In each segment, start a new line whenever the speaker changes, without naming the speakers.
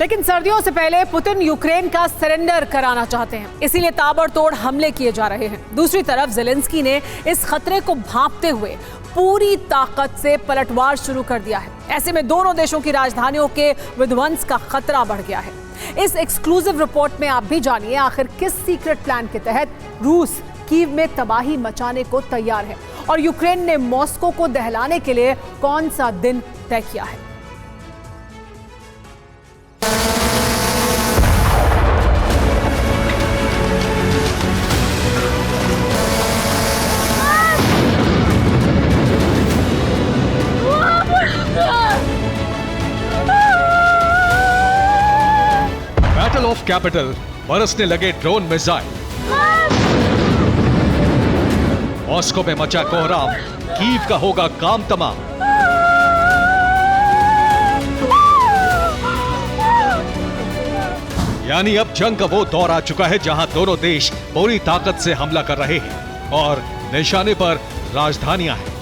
लेकिन सर्दियों से पहले पुतिन यूक्रेन का सरेंडर कराना चाहते हैं, इसीलिए ताबड़तोड़ हमले किए जा रहे हैं। दूसरी तरफ ज़ेलेंस्की ने इस खतरे को भांपते हुए पूरी ताकत से पलटवार शुरू कर दिया है। ऐसे में दोनों देशों की राजधानियों के विध्वंस का खतरा बढ़ गया है। इस एक्सक्लूसिव रिपोर्ट में आप भी जानिए आखिर किस सीक्रेट प्लान के तहत रूस कीव में तबाही मचाने को तैयार है और यूक्रेन ने मॉस्को को दहलाने के लिए कौन सा दिन तय किया है।
बैटल ऑफ कैपिटल, बरसने लगे ड्रोन मिसाइल। मॉस्को में मचा कोहराम, कीव का होगा काम तमाम। यानी अब जंग का वो दौर आ चुका है जहां दोनों देश पूरी ताकत से हमला कर रहे हैं और निशाने पर राजधानियां हैं।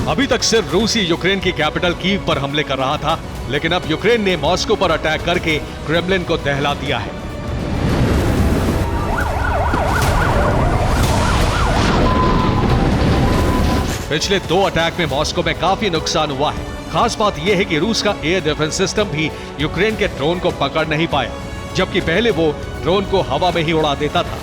अभी तक सिर्फ रूसी यूक्रेन की कैपिटल कीव पर हमले कर रहा था, लेकिन अब यूक्रेन ने मॉस्को पर अटैक करके क्रेमलिन को दहला दिया है। पिछले 2 अटैक में मॉस्को में काफी नुकसान हुआ है। खास बात यह है कि रूस का एयर डिफेंस सिस्टम भी यूक्रेन के ड्रोन को पकड़ नहीं पाया, जबकि पहले वो ड्रोन को हवा में ही उड़ा देता था।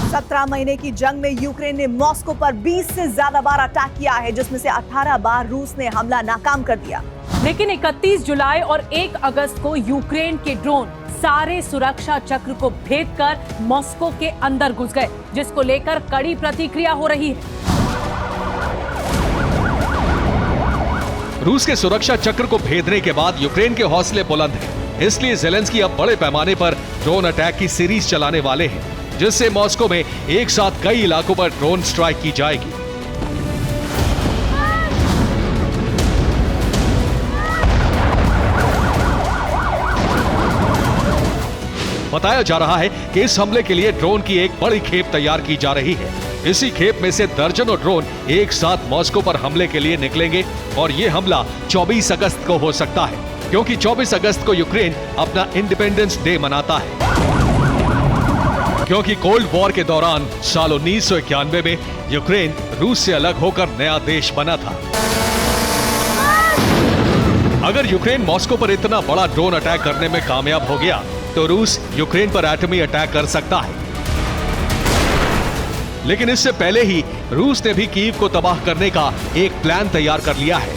सत्रह महीने की जंग में यूक्रेन ने मॉस्को पर 20 से ज्यादा बार अटैक किया है, जिसमें से 18 बार रूस ने हमला नाकाम कर दिया।
लेकिन 31 जुलाई और 1 अगस्त को यूक्रेन के ड्रोन सारे सुरक्षा चक्र को भेदकर मॉस्को के अंदर घुस गए, जिसको लेकर कड़ी प्रतिक्रिया हो रही है।
रूस के सुरक्षा चक्र को भेदने के बाद यूक्रेन के हौसले बुलंद हैं, इसलिए ज़ेलेंस्की अब बड़े पैमाने पर ड्रोन अटैक की सीरीज चलाने वाले हैं, जिससे मॉस्को में एक साथ कई इलाकों पर ड्रोन स्ट्राइक की जाएगी। बताया जा रहा है कि इस हमले के लिए ड्रोन की एक बड़ी खेप तैयार की जा रही है। इसी खेप में से दर्जनों ड्रोन एक साथ मॉस्को पर हमले के लिए निकलेंगे और ये हमला 24 अगस्त को हो सकता है, क्योंकि 24 अगस्त को यूक्रेन अपना इंडिपेंडेंस डे मनाता है। क्योंकि कोल्ड वॉर के दौरान साल 1991 में यूक्रेन रूस से अलग होकर नया देश बना था। अगर यूक्रेन मॉस्को पर इतना बड़ा ड्रोन अटैक करने में कामयाब हो गया तो रूस यूक्रेन पर एटमी अटैक कर सकता है। लेकिन इससे पहले ही रूस ने भी कीव को तबाह करने का एक प्लान तैयार कर लिया है।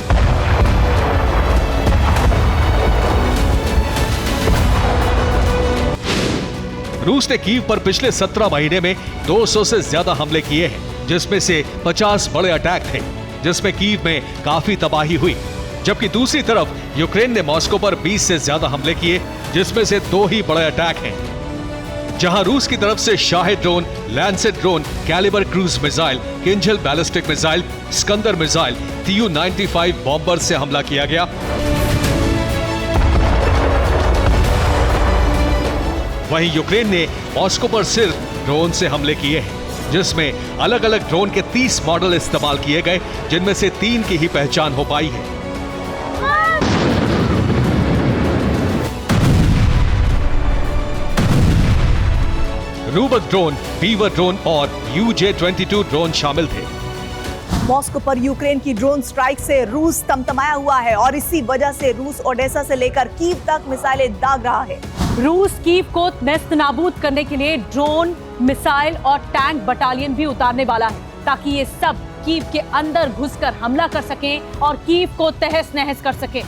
रूस ने कीव पर पिछले 17 महीने में 200 से ज्यादा हमले किए हैं, जिसमें से 50 बड़े अटैक थे, जिसमें कीव में काफी तबाही हुई। जबकि दूसरी तरफ यूक्रेन ने मॉस्को पर 20 से ज्यादा हमले किए, जिसमें से 2 ही बड़े अटैक हैं। जहां रूस की तरफ से Shahed drone, Lancet drone, Kalibr cruise missile, Kinzhal ballistic missile, Iskander missile, Tu-95 bomber से हमला किया गया। वहीं यूक्रेन ने मॉस्को पर सिर्फ ड्रोन से हमले किए हैं, जिसमें अलग अलग ड्रोन के 30 मॉडल इस्तेमाल किए गए, जिनमें से 3 की ही पहचान हो पाई है। रूबक ड्रोन, बीवर ड्रोन और UJ-22 ड्रोन शामिल थे।
मॉस्को पर यूक्रेन की ड्रोन स्ट्राइक से रूस तमतमाया हुआ है और इसी वजह से रूस ओडेसा से लेकर कीव तक मिसाइलें दाग रहा है।
रूस कीव को नेस्तनाबूद करने के लिए ड्रोन, मिसाइल और टैंक बटालियन भी उतारने वाला है, ताकि ये सब कीव के अंदर घुसकर हमला कर सकें और कीव को तहस नहस कर सकें।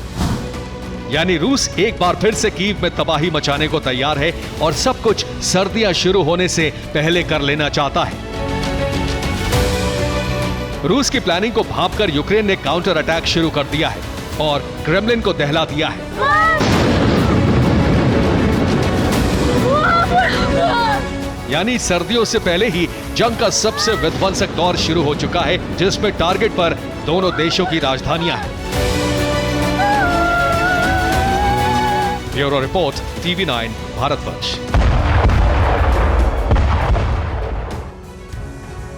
यानी रूस एक बार फिर से कीव में तबाही मचाने को तैयार है और सब कुछ सर्दियां शुरू होने से पहले कर लेना चाहता है। रूस की प्लानिंग को भांपकर यूक्रेन ने काउंटर अटैक शुरू कर दिया है और क्रेमलिन को दहला दिया है। यानी सर्दियों से पहले ही जंग का सबसे विध्वंसक दौर शुरू हो चुका है, जिसमें टारगेट पर दोनों देशों की राजधानियां हैं। Bureau report, TV9 Bharatvarsh.